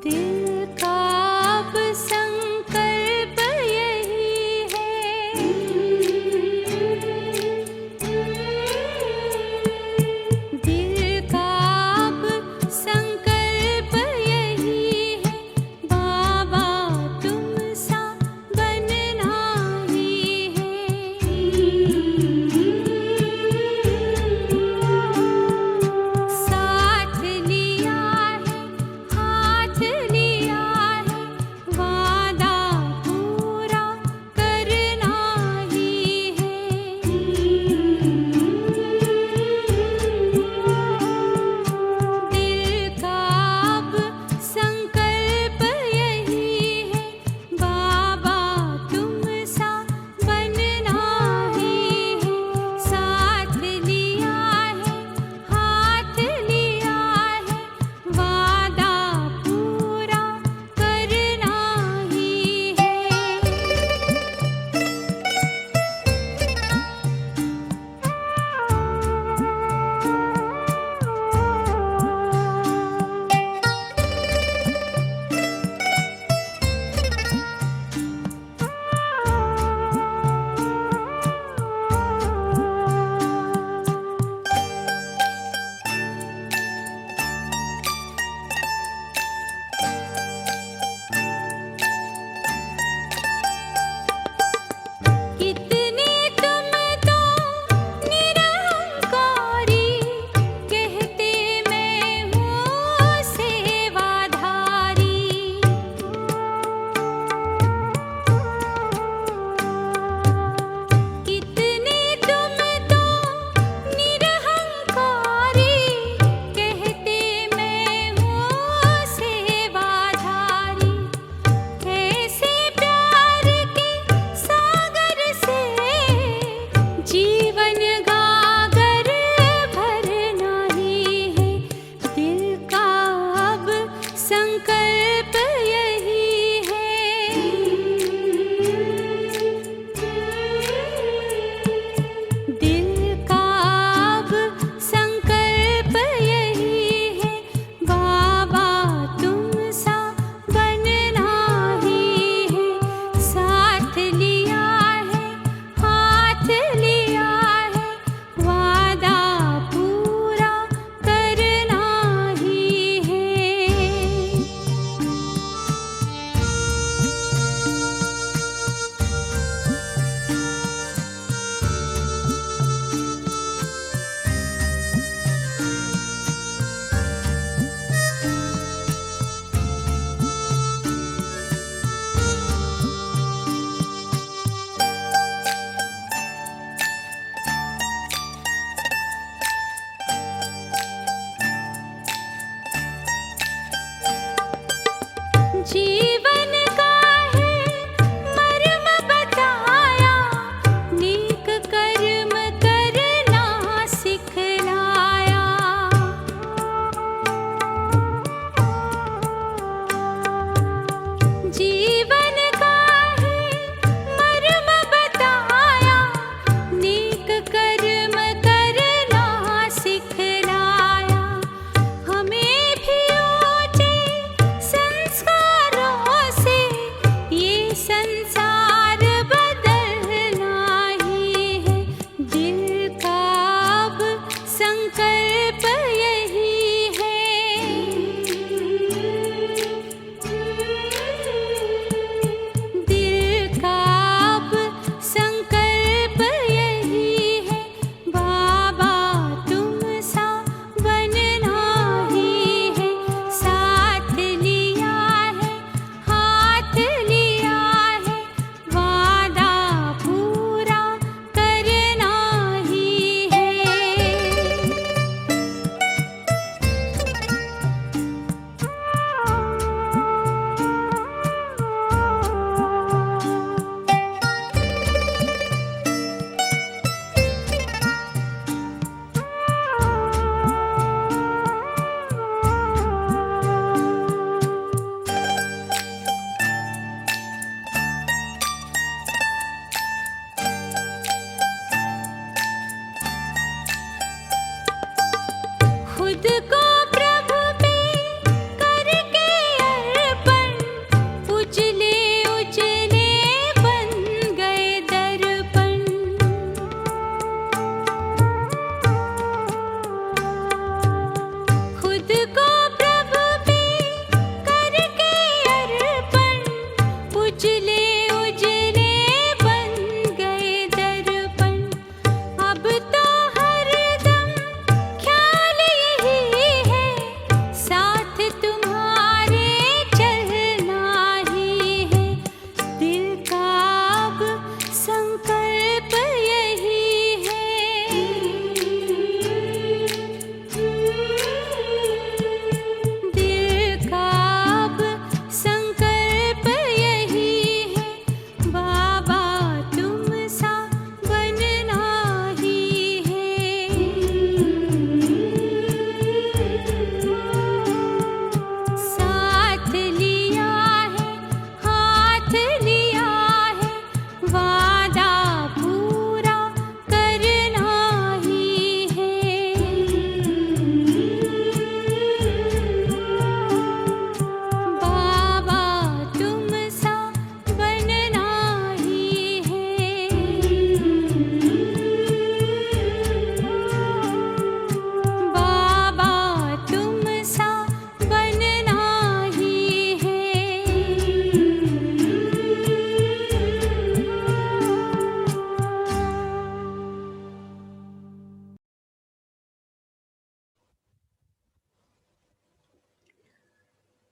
दिल का अब संकल्प यही है, दिल का अब संकल्प यही है, बाबा तुम सा बनना ही है। साथ लिया है, हाथ लिया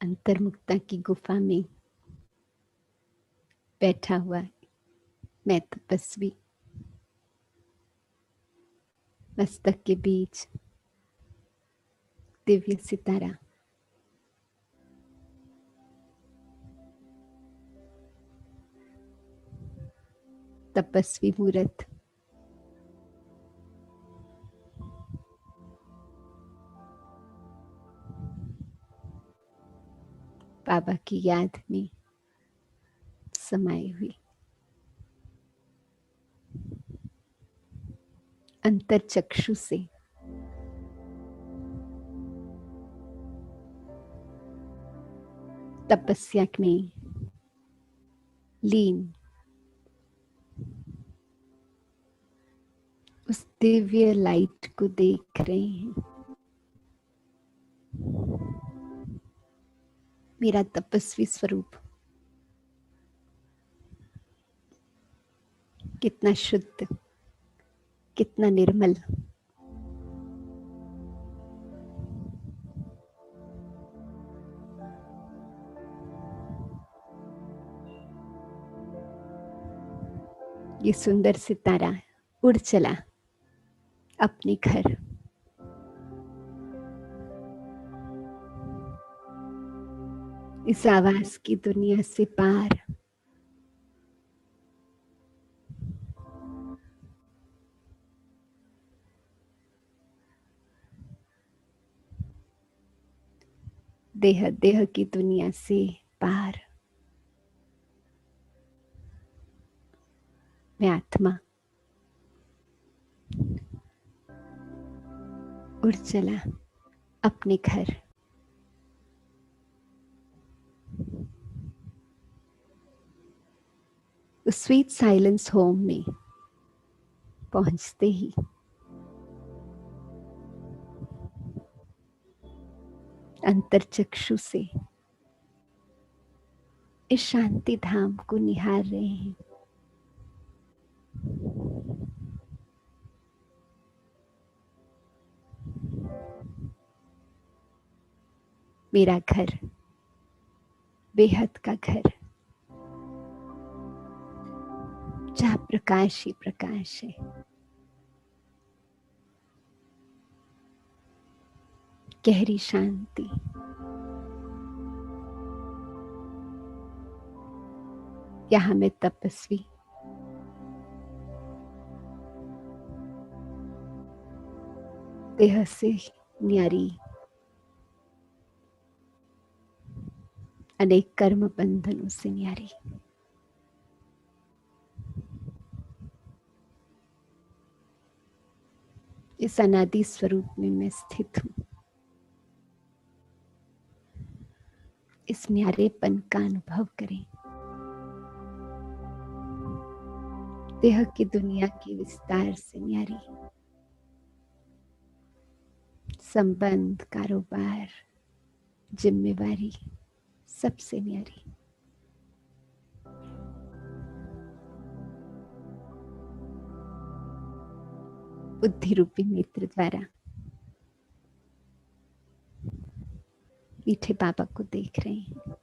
अंतर्मुक्ता की गुफा में बैठा हुआ मैं तपस्वी, मस्तक के बीच दिव्य सितारा, तपस्वी मूर्त, बाबा की याद में समाई हुई, अंतर चक्षु से तपस्या में लीन उस दिव्य लाइट को देख रहे हैं। मेरा तपस्वी स्वरूप कितना शुद्ध, कितना निर्मल, ये सुंदर सितारा उड़ चला अपने घर। इस आवाज की दुनिया से पार देह देह की दुनिया से पार मैं आत्मा उड़ चला अपने घर। उस स्वीट साइलेंस होम में पहुंचते ही अंतरचक्षु से इस शांति धाम को निहार रहे हैं। मेरा घर बेहद का घर, जहाँ प्रकाश ही प्रकाश है। गहरी शांति, यहाँ मैं तपस्वी देह से न्यारी, अनेक कर्म बंधनों से न्यारी, इस अनादि स्वरूप में मैं स्थित हूँ। इस न्यारेपन का अनुभव करें। देह की दुनिया की विस्तार से न्यारी, संबंध, कारोबार, जिम्मेवारी सबसे न्यारी। बुद्धि रूपी नेत्र द्वारा मीठे बाबा को देख रहे हैं।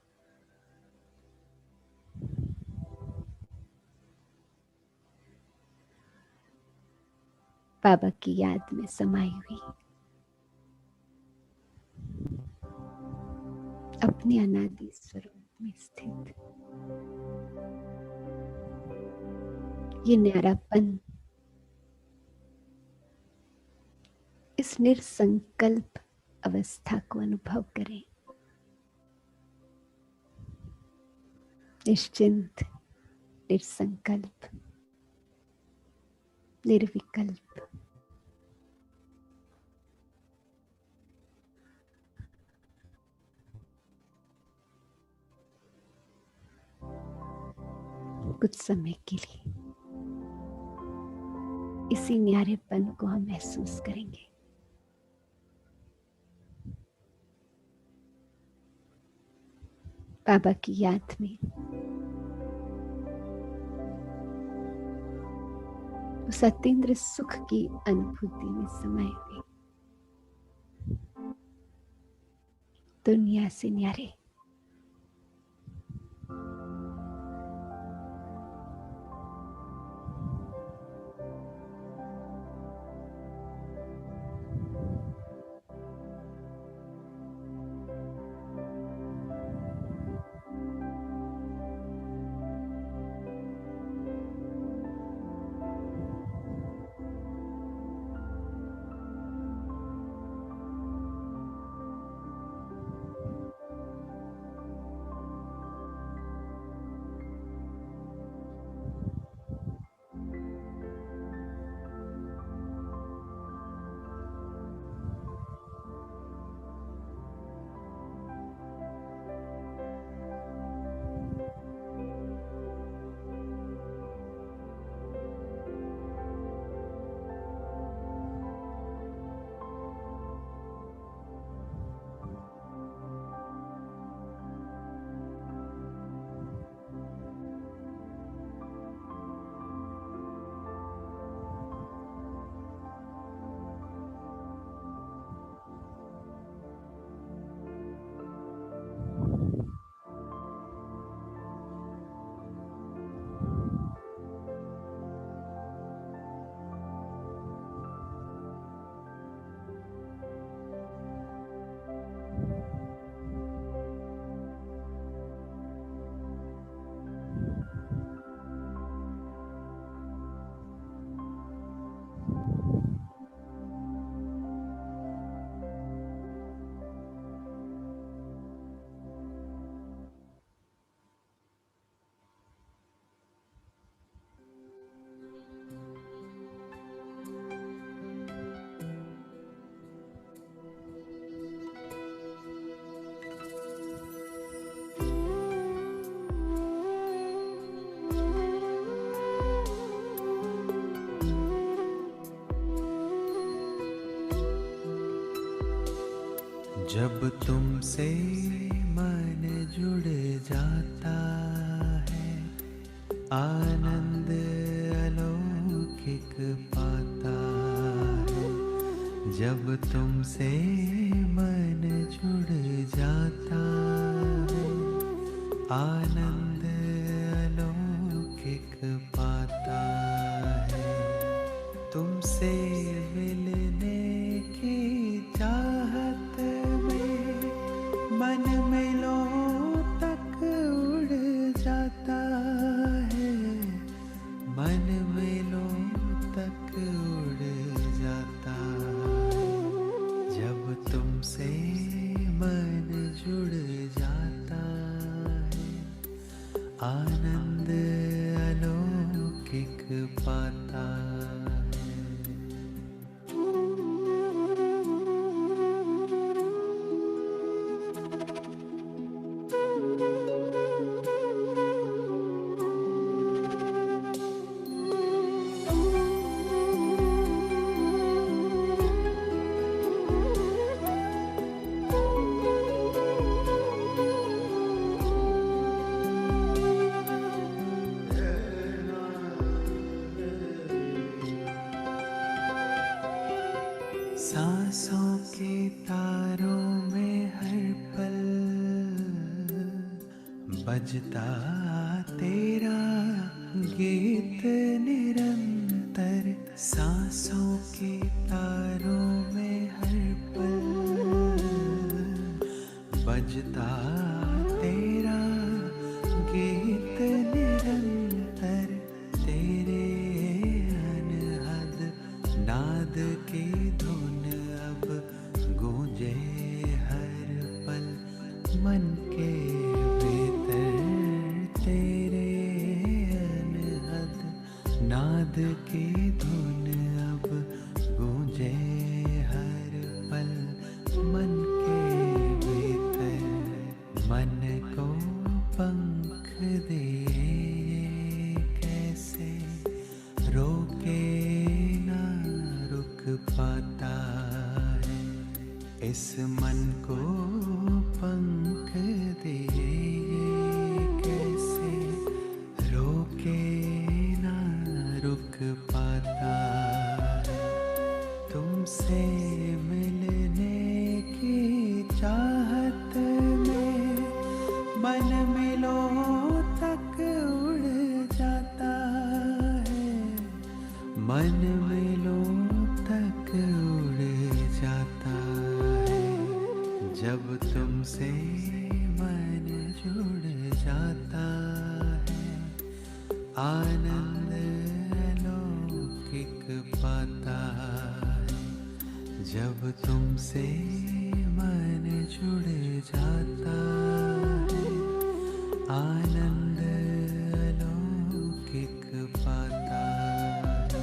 बाबा की याद में समाई हुई अपने अनादि स्वरूप में स्थित ये न्यारापन, इस निर्संकल्प अवस्था को अनुभव करें। निश्चिंत, निर्संकल्प, निर्विकल्प, कुछ समय के लिए इसी न्यारेपन को हम महसूस करेंगे। बाबा की याद में उस अतीन्द्र सुख की अनुभूति में समाये हुए दुनिया से न्यारे तुमसे मन जुड़ जाता है, आनंद अलौकिक पाता है। जब तुमसे मन जुड़ जाता है, आनंद अलौकिक पाता है। तुमसे मिलने की चाहत में मन मिलों तक उड़ जाता है, मन मिलों तक उड़ जाता है। जब तुमसे मन जुड़ जाता है, आनंद अलौकिक पाता है। सांसों के तारों में हर पल बजता तेरा गीत निरंतर। सांसों के तारों में हर पल बजता तेरा गीत निरंतर। तेरे अनहद नाद की धुन अब गूंजे हर पल मन के भीतर। तेरे अनहद नाद की धुन अब गूंजे हर पल मन के भीतर। मन को पंख दिए कैसे रोके ना रुक पाता है। इस मन को पंख दिए कैसे रोके ना रुक पाता है। तुमसे मिलने की चाहत में मन मिलों तक उड़ जाता है, मन मिलों तक उड़ जाता है। जब तुमसे मन जुड़ जाता है, आनंद अलौकिक पाता है। जब तुमसे मन जुड़ जाता है, आनंद अलौकिक पाता है।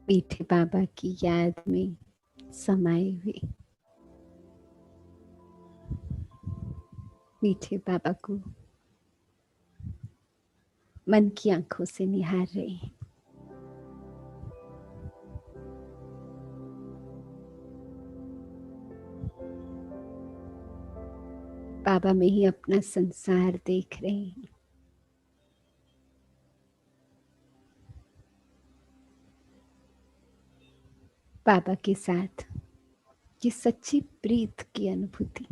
मीठे बाबा की याद में समाये हुए मीठे बाबा को मन की आंखों से निहार रहे हैं। बाबा में ही अपना संसार देख रहे हैं। बाबा के साथ ये सच्ची प्रीत की अनुभूति,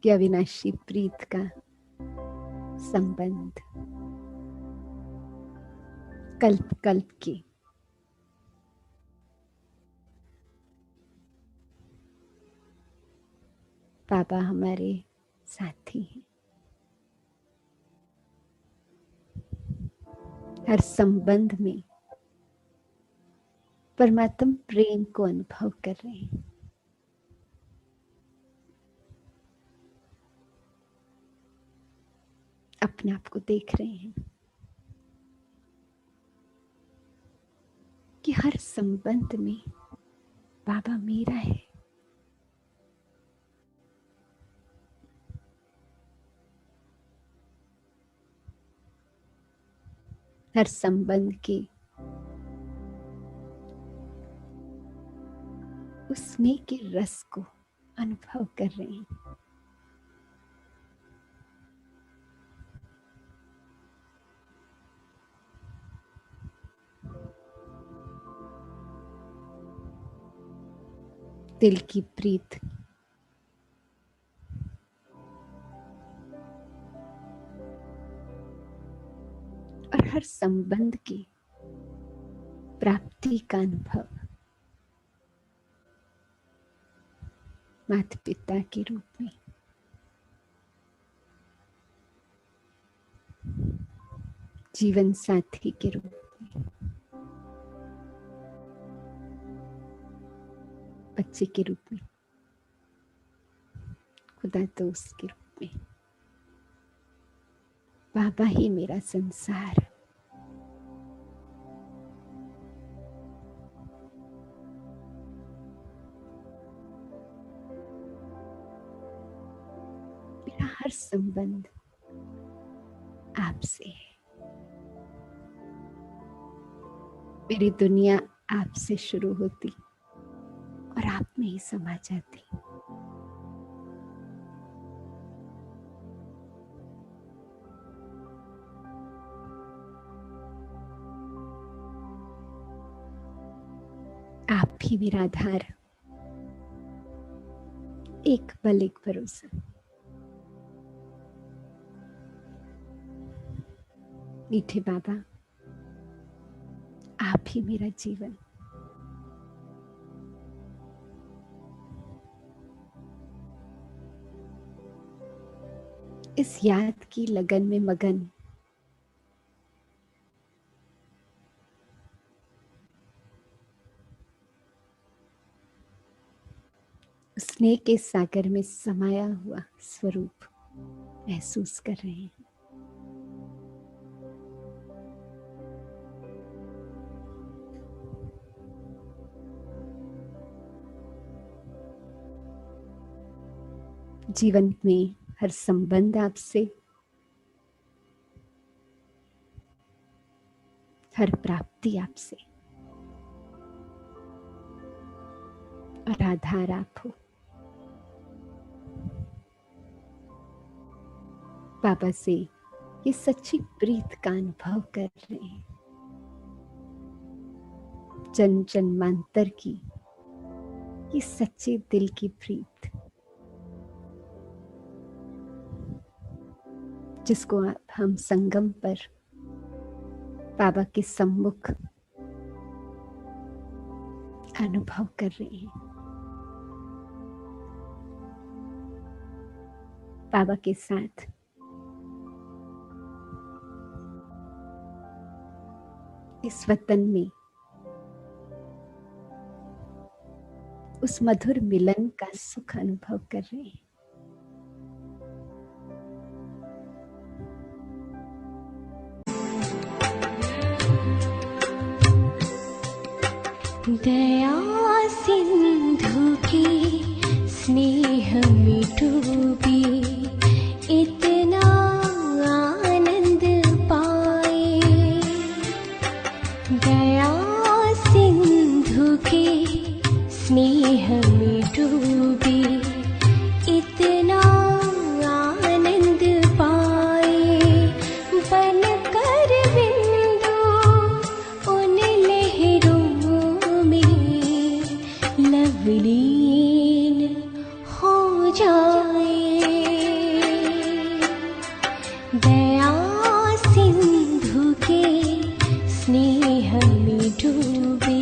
कि अविनाशी प्रीत का संबंध कल्प कल्प की बाबा हमारे साथी हैं। हर संबंध में परमात्म प्रेम को अनुभव कर रहे हैं। अपने आप को देख रहे हैं। कि हर संबंध में बाबा मेरा है। हर संबंध के उसमें के रस को अनुभव कर रहे हैं। दिल की प्रीत और हर संबंध की प्राप्ति का अनुभव माता पिता के रूप में, जीवन साथी के रूप में, बच्चे के रूप में, खुदा दोस्त के रूप में। बाबा ही मेरा संसार। मेरा हर संबंध आपसे है। मेरी दुनिया आपसे शुरू होती और आप में ही समा जाती। आप ही मेरा आधार, एक बल एक भरोसा। मीठे बाबा, आप ही मेरा जीवन। इस याद की लगन में मगन स्नेह के सागर में समाया हुआ स्वरूप महसूस कर रहे हैं। जीवन में हर संबंध आपसे, हर प्राप्ति आपसे और आधार आप हो। बाबा से ये सच्ची प्रीत का अनुभव कर रहे हैं। जन जन्मांतर की ये सच्चे दिल की प्रीत, जिसको हम संगम पर बाबा के सम्मुख अनुभव कर रहे हैं। बाबा के साथ इस वतन में उस मधुर मिलन का सुख अनुभव कर रहे हैं। दया सिंधु की स्नेह में डूबी इतना आनंद पाए। दया सिंधु की स्नेह में डूबी इतना आनंद पाए। बन कर बिंदु उन लहरों में लवलीन हो जाए। दया सिंधु के स्नेह में डूबे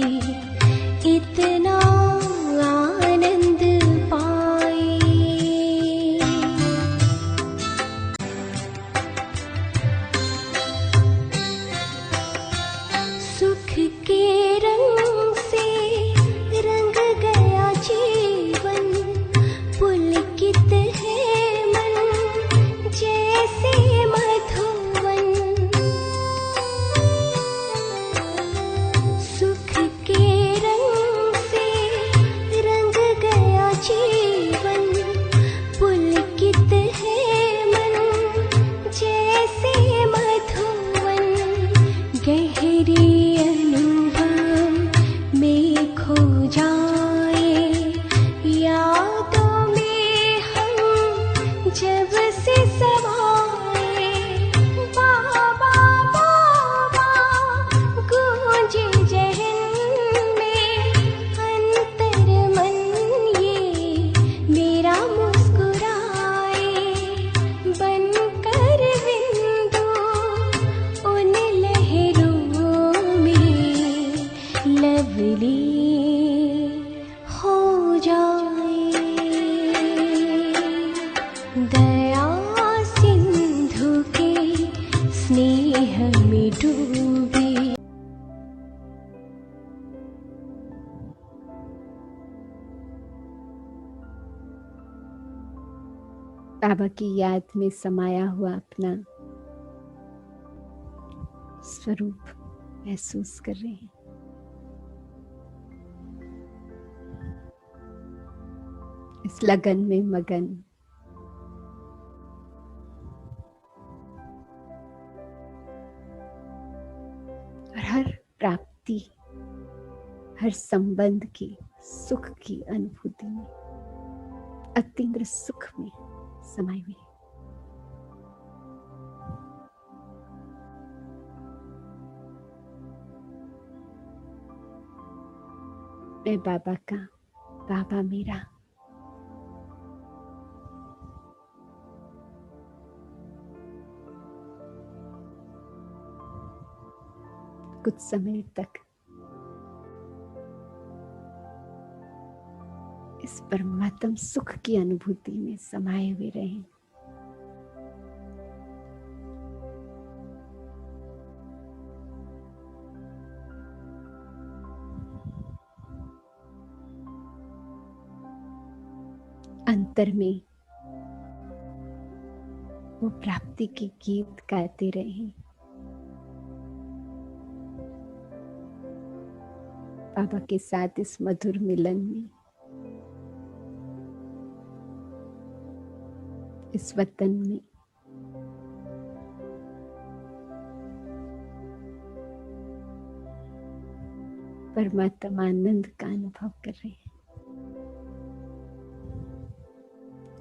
इतना आनंद पाए। सुख के रंग से रंग गया जीवन, पुलकित है मन जैसे मधुवन। सुख विलीन हो जाए। दया सिंधु के स्नेह में डूबे। बाबा की याद में समाया हुआ अपना स्वरूप महसूस कर रहे हैं। इस लगन में मगन, और हर प्राप्ति, हर संबंध की सुख की अनुभूति में, अतीन्द्र सुख में समाये हुए। मैं बाबा का, बाबा मेरा। कुछ समय तक इस परमात्म सुख की अनुभूति में समाये हुए रहें। अंतर में वो प्राप्ति के गीत गाते रहें। बाबा के साथ इस मधुर मिलन में, इस वतन में परमात्मा आनंद का अनुभव कर रहे हैं।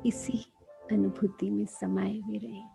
इसी अनुभूति में समाये हुए रहें।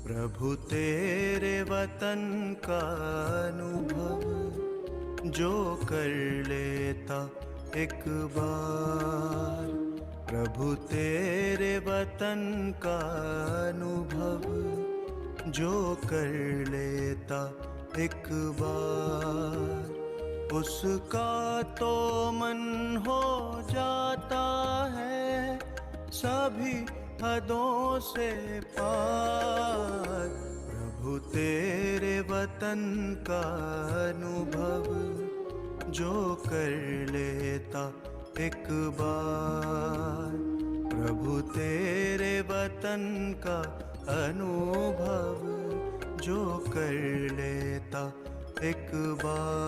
प्रभु तेरे वतन का अनुभव जो कर लेता एक बार, प्रभु तेरे वतन का अनुभव जो कर लेता एक बार, उसका तो मन हो जाता है सभी हदों से पार। प्रभु तेरे वतन का अनुभव जो कर लेता एक बार, प्रभु तेरे वतन का अनुभव जो कर लेता एक बार।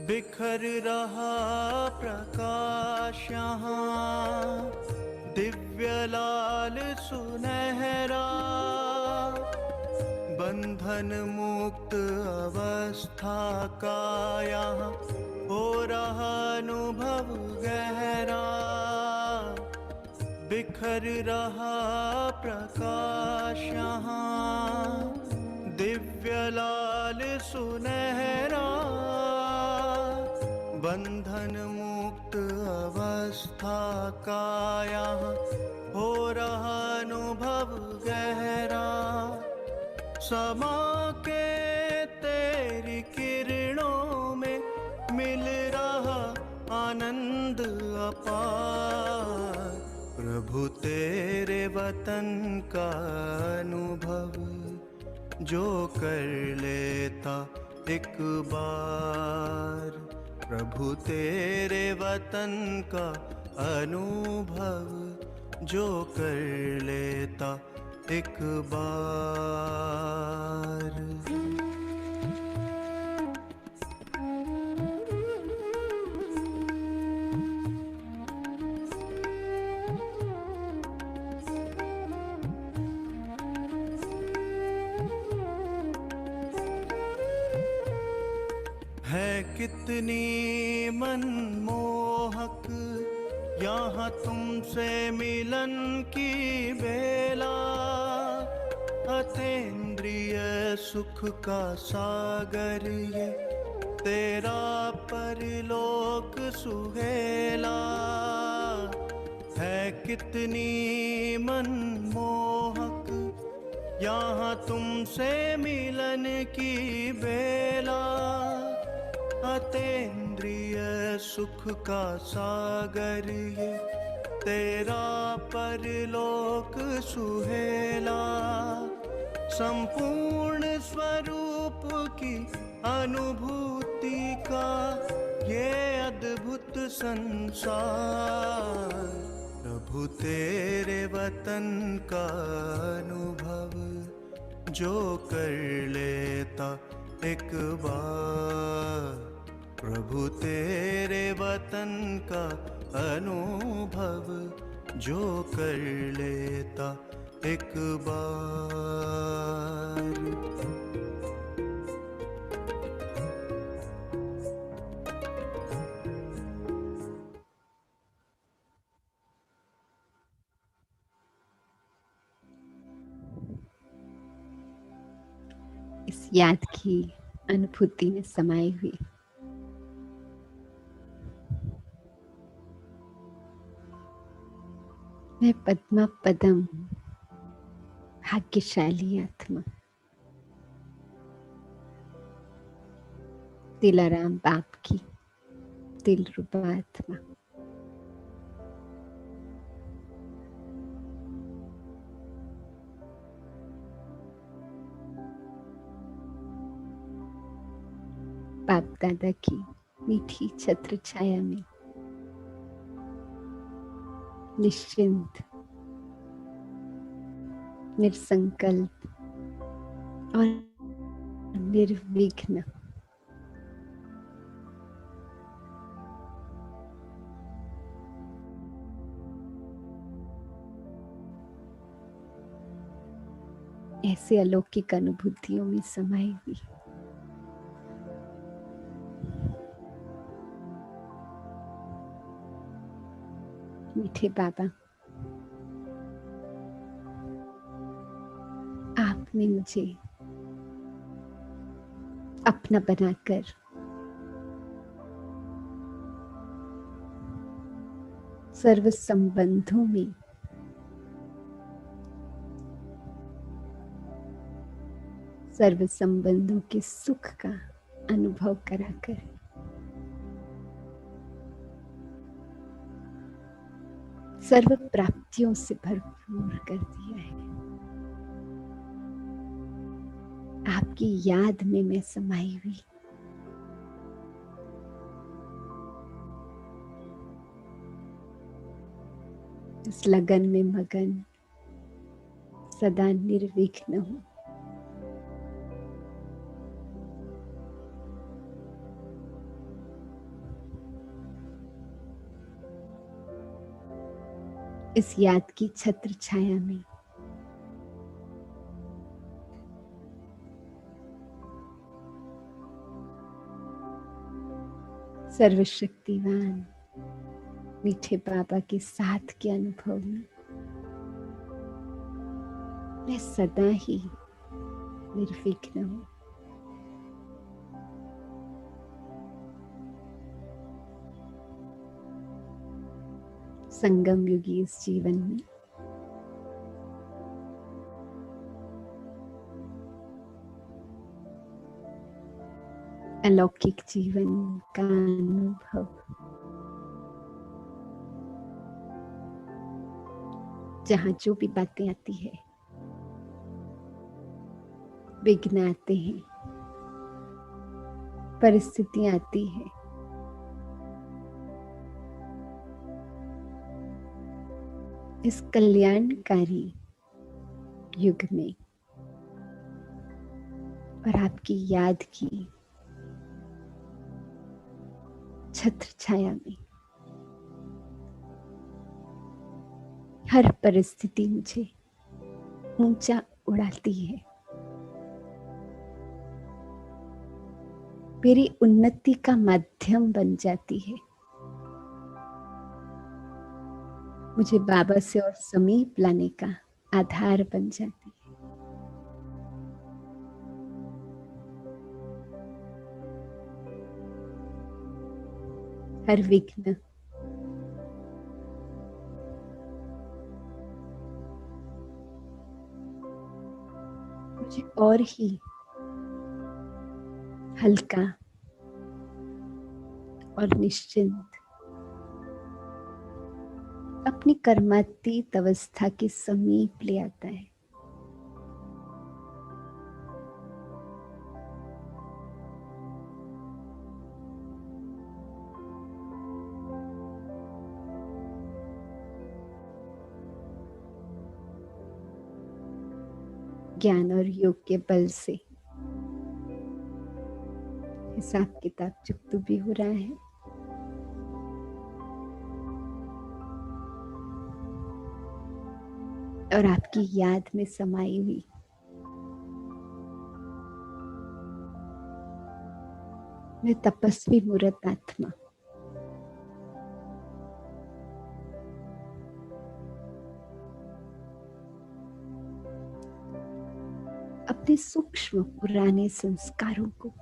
बिखर रहा प्रकाश यहाँ दिव्य लाल सुनहरा, बंधन मुक्त अवस्था का यहाँ हो रहा अनुभव गहरा। बिखर रहा प्रकाश यहाँ दिव्य लाल सुनहरा, बंधन मुक्त अवस्था का यहाँ हो रहा अनुभव गहरा। समा के तेरी किरणों में मिल रहा आनंद अपार। प्रभु तेरे वतन का अनुभव जो कर लेता एक बार, प्रभु तेरे वतन का अनुभव जो कर लेता एक बार। है कितनी मनमोहक यहाँ तुमसे मिलन की बेला, अतीन्द्रिय सुख का सागर ये तेरा परलोक सुहेला। है कितनी मनमोहक यहाँ तुमसे मिलन की बेला, अतीन्द्रिय सुख का सागर ये तेरा परलोक सुहेला। संपूर्ण स्वरूप की अनुभूति का ये अद्भुत संसार। प्रभु तेरे वतन का अनुभव जो कर लेता एक बार, प्रभु तेरे वतन का अनुभव जो कर लेता एक बार। इस याद की अनुभूति में समाई हुई मैं पद्मा पदम भाग्यशाली आत्मा दिलाराम बाप की दिलरुबा आत्मा। बाप दादा की मीठी छत्र छाया में निश्चिंत, निसंकल्प और निर्विघ्न ऐसे अलौकिक अनुभूतियों में समाई हुई। मीठे बाबा, आपने मुझे अपना बनाकर सर्व संबंधों में सर्व संबंधों के सुख का अनुभव कराकर सर्व प्राप्तियों से भरपूर कर दिया है। आपकी याद में मैं समाई हुई। इस लगन में मगन सदा निर्विघ्न हूं। इस याद की छत्र छाया में सर्वशक्तिवान मीठे बाबा के साथ के अनुभव में मैं सदा ही निर्विघ्न हूं। संगम युगी इस जीवन में अलौकिक जीवन का अनुभव जहां जो भी बातें आती है, विघ्न आते हैं, परिस्थितियां आती है, इस कल्याणकारी युग में और आपकी याद की छत्र छाया में हर परिस्थिति मुझे ऊंचा उड़ाती है। मेरी उन्नति का माध्यम बन जाती है। मुझे बाबा से और समीप लाने का आधार बन जाती है। हर विघ्न मुझे और ही हल्का और निश्चिंत अपनी कर्मातीत अवस्था के समीप ले आता है। ज्ञान और योग के बल से हिसाब किताब चुकतू भी हो रहा है। और आपकी याद में समाई हुई मैं तपस्वी मूर्त आत्मा अपने सूक्ष्म पुराने संस्कारों को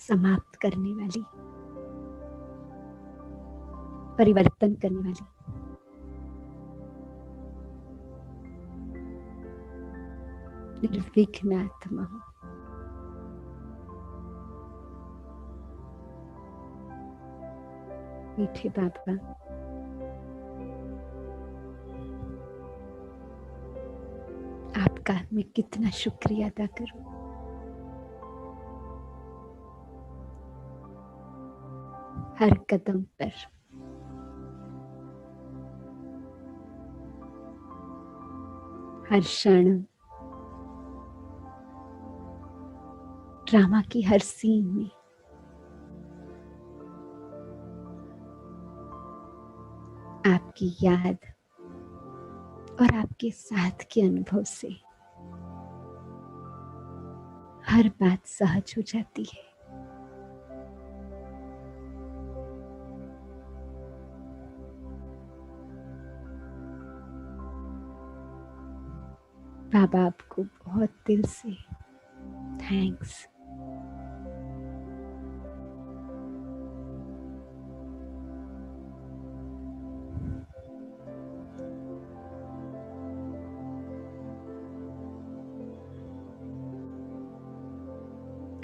समाप्त करने वाली, परिवर्तन करने वाली निर्विघ्न आत्मा हूं। मीठे बाबा, आपका मैं कितना शुक्रिया अदा करूं। हर कदम पर हर क्षण ड्रामा की हर सीन में आपकी याद और आपके साथ के अनुभव से हर बात सहज हो जाती है। बाबा आपको बहुत दिल से थैंक्स।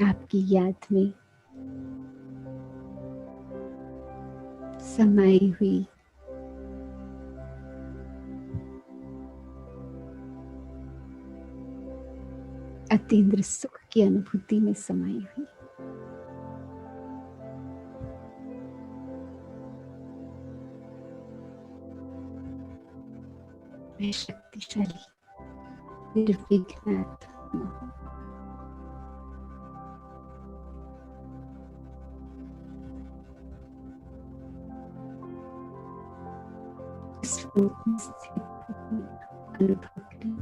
आपकी याद में समाई हुई अतीन्द्र सुख की अनुभूति में समाई हुई मैं शक्तिशाली निर्विघ्न आत्मा हूँ। इस रूप में स्थित होकर अनुभव करें।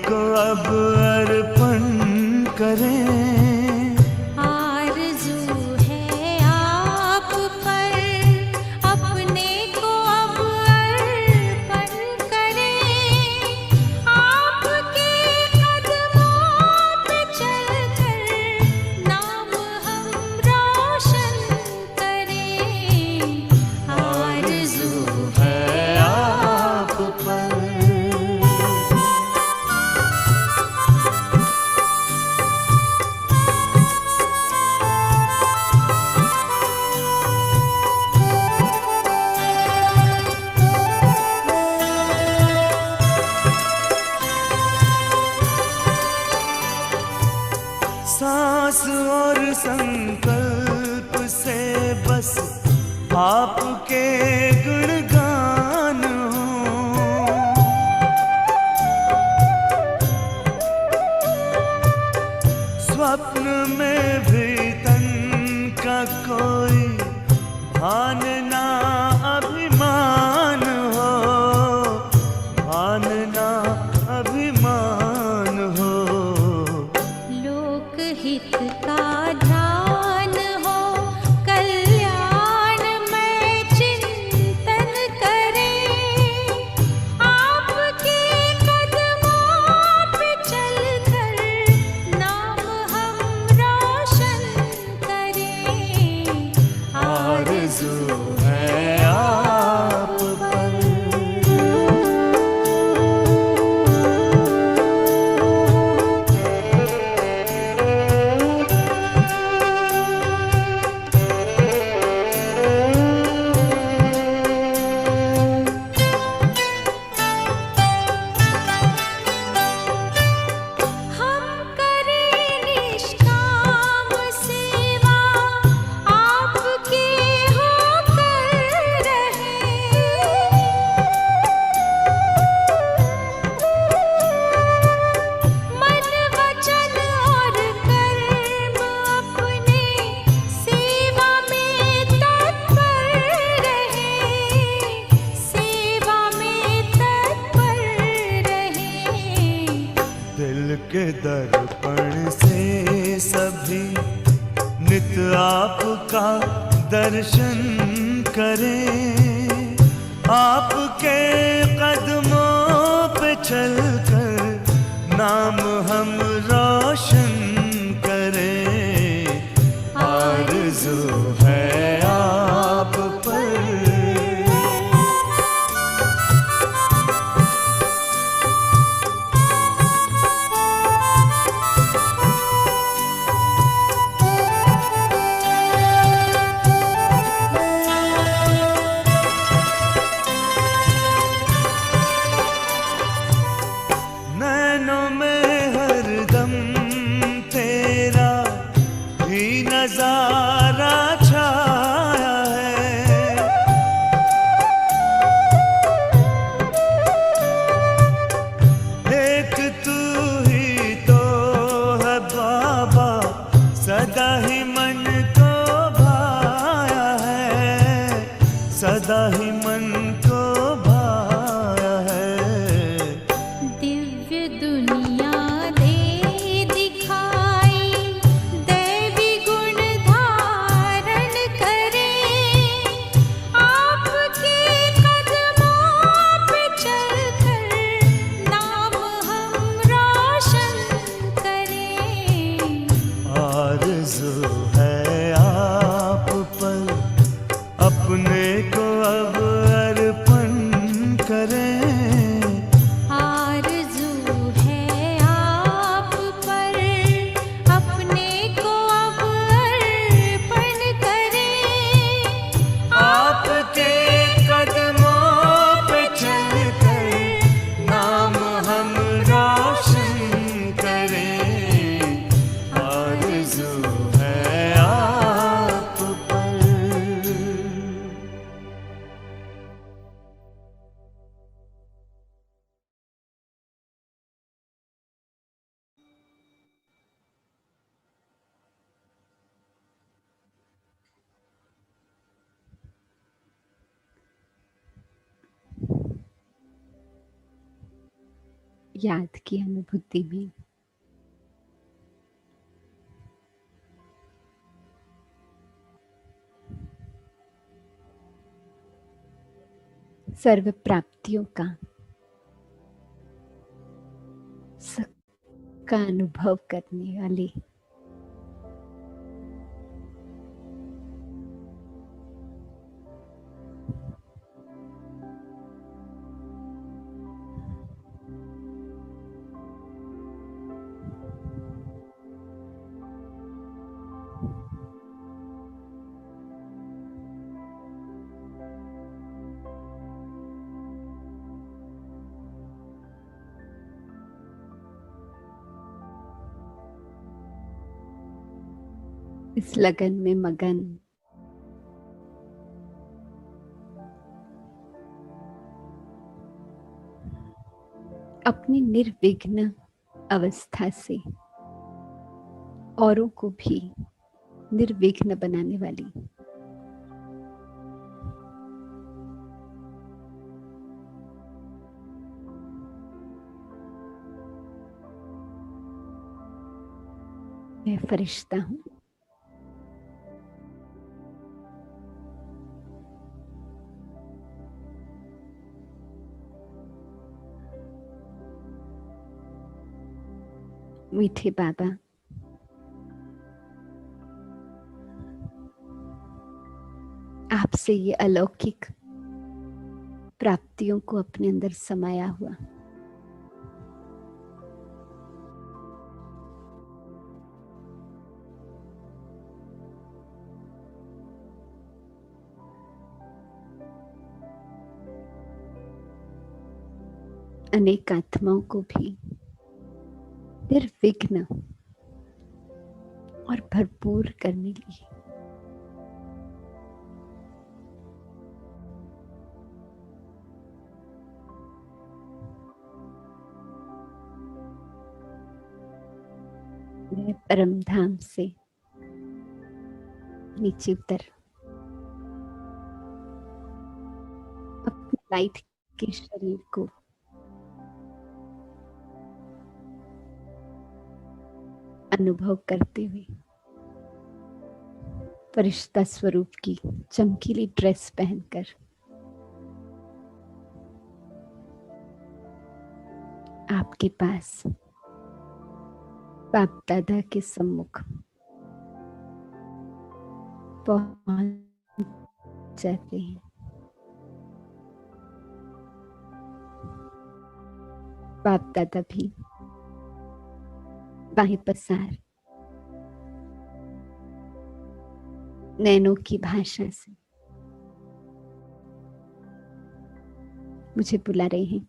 को अब अर्पण करें। आरज़ू है आप पर, अपने को अब अर्पण करें। आपके कदमों पे चलकर नाम हम रोशन करें। आरज़ू है आप पर सांस और संकल्प से बस आपके गुणगान हो। स्वप्न में भी तन का कोई भान ना अभिमान हो, भान ना अभिमान हो। लोकहित का ध्यान हो, कल्याण में चिंतन करें। आपके कदमों पे चलकर नाम हम रोशन करें। आरज़ू है आप पर हम करें निष्काम सेवा, आपके होकर रहें। मन वचन और कर्म अपने सेवा में तत्पर रहें। सेवा में तत्पर रहें। दिल के दर्पण से सभी नित आपका दर्शन करें। आपके कदमों पे चलकर नाम हम रोशन करें। आरज़ू है आप पर नैनों में याद की अनुभूति में सर्व प्राप्तियों का सुख का अनुभव करने वाली इस लगन में मगन अपनी निर्विघ्न अवस्था से औरों को भी निर्विघ्न बनाने वाली मैं फरिश्ता हूँ। मीठे बाबा, आपसे ये अलौकिक प्राप्तियों को अपने अंदर समाया हुआ अनेक आत्माओं को भी निर्विघ्न और भरपूर करने लिए मैं परम धाम से नीचे उतर अपने लाइट के शरीर को अनुभव करते हुए फरिश्ता स्वरूप की चमकीली ड्रेस पहनकर आपके पास बाप दादा के सम्मुख पहुंच जाते हैं। बाप दादा भी बाहें पसार नैनों की भाषा से मुझे बुला रहे हैं।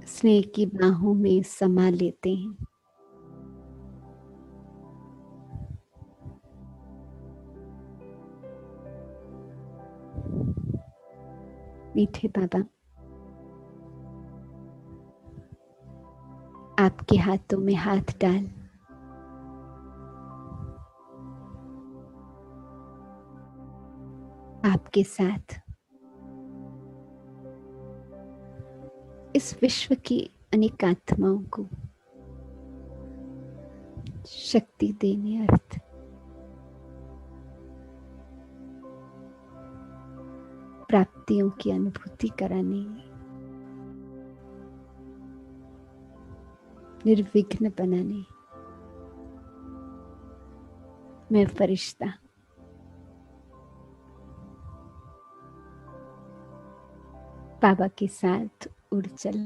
स्नेह की बाहों में समा लेते हैं। मीठे बाबा, आपके हाथों में हाथ डाल आपके साथ इस विश्व की अनेक आत्माओं को शक्ति देने, अर्थ प्राप्तियों की अनुभूति कराने, निर्विघ्न बनाने मैं फरिश्ता बाबा के साथ उड़ चला।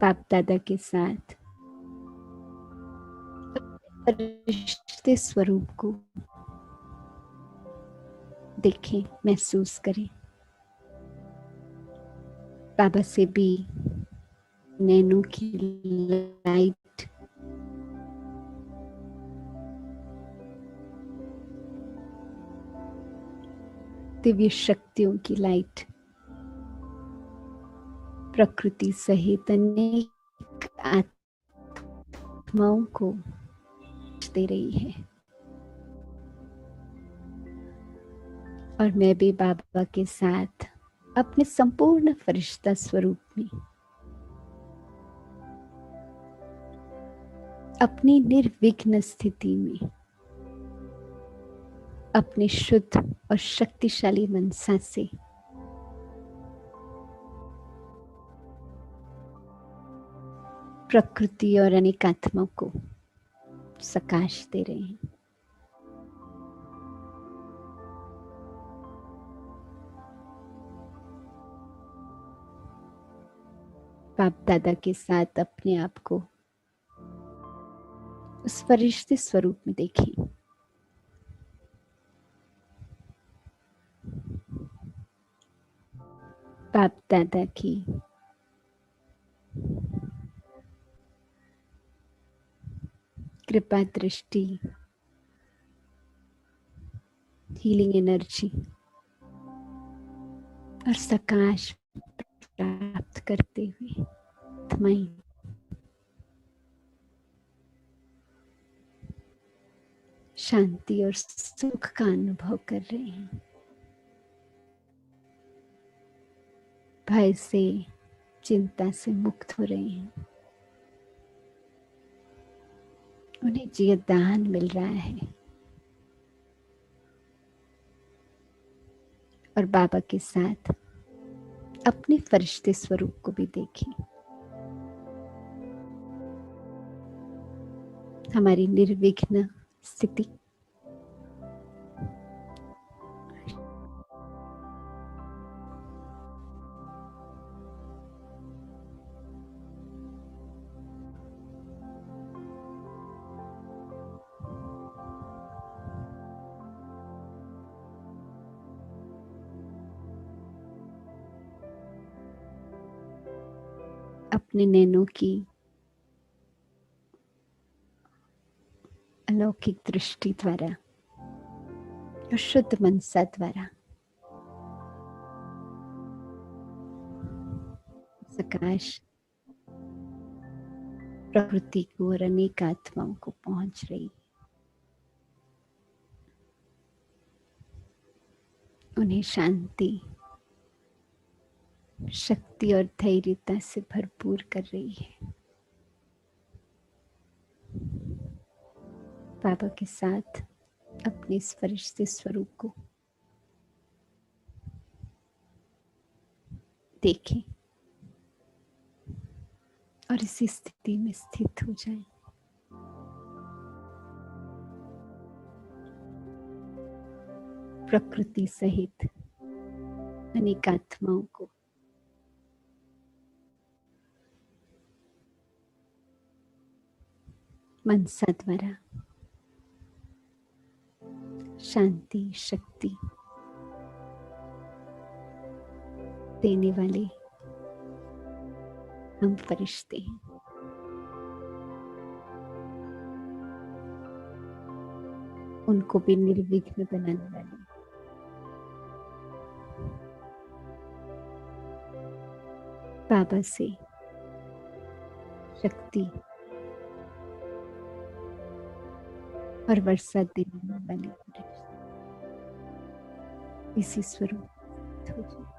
बाप दादा के साथ फरिश्ते स्वरूप को देखें, महसूस करें। बाबा से भी नैनों की लाइट दिव्य शक्तियों की लाइट प्रकृति सहित अनेक आत्माओं को दे रही है। और मैं भी बाबा के साथ अपने संपूर्ण फरिश्ता स्वरूप में अपनी निर्विघ्न स्थिति में अपने शुद्ध और शक्तिशाली मनसा से प्रकृति और अनेक आत्माओं को सकाश दे रहे हैं। बाप दादा के साथ अपने आप को उस फरिश्ते स्वरूप में देखें। बाप दादा की कृपा दृष्टि, हीलिंग एनर्जी और सकाश प्राप्त करते हुए आत्माएं शांति और सुख का अनुभव कर रहे हैं। भय से, चिंता से मुक्त हो रहे हैं। उन्हें जीवदान मिल रहा है। और बाबा के साथ अपने फरिश्ते स्वरूप को भी देखें। हमारी निर्विघ्न स्थिति अपने नैनों की अलौकिक दृष्टि द्वारा और शुद्ध मनसा द्वारा सकाश प्रकृति को और अनेक आत्माओं को पहुंच रही है। उन्हें शांति, शक्ति और धैर्यता से भरपूर कर रही है। बाबा के साथ अपने इस फरिश्ते स्वरूप को देखें और इसी स्थिति में स्थित हो जाएं। प्रकृति सहित अनेक आत्माओं को मनसा द्वारा शांति, शक्ति देने वाले हम फरिश्ते हैं। उनको भी निर्विघ्न बनाने वाले बाबा से शक्ति और वर्षा देने वाले इसी स्वरूप हो जाए।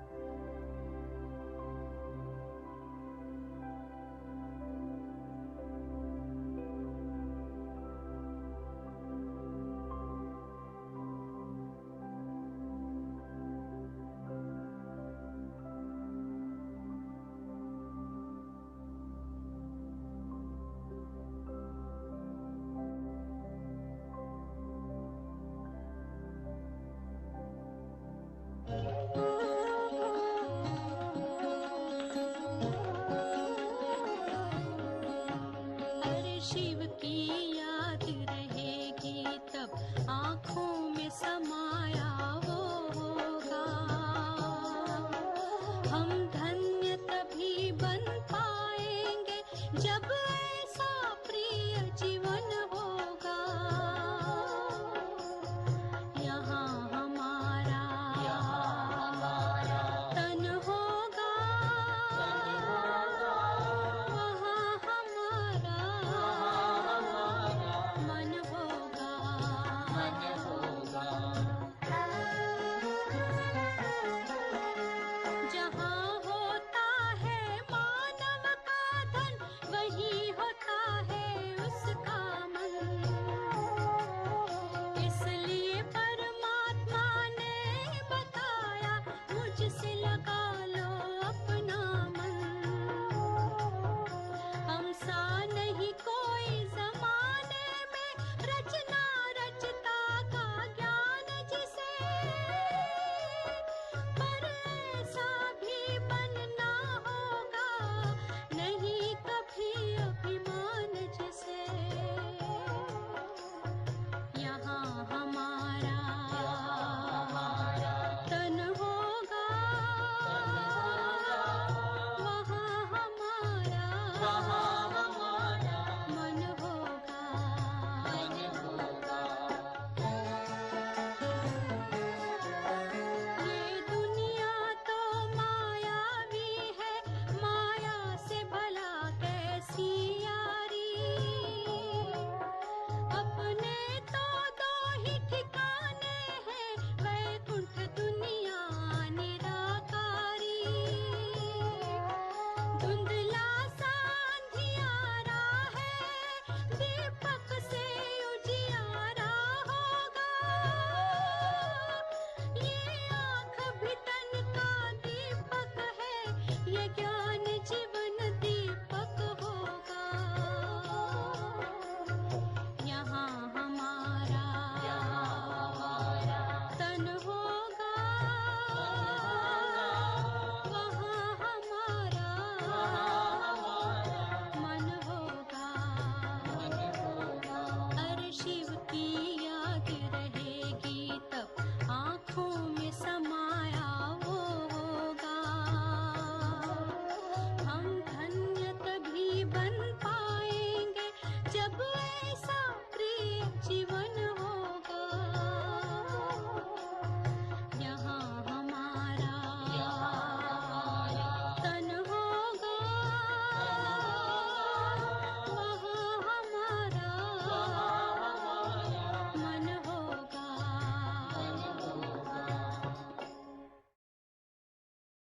मन हो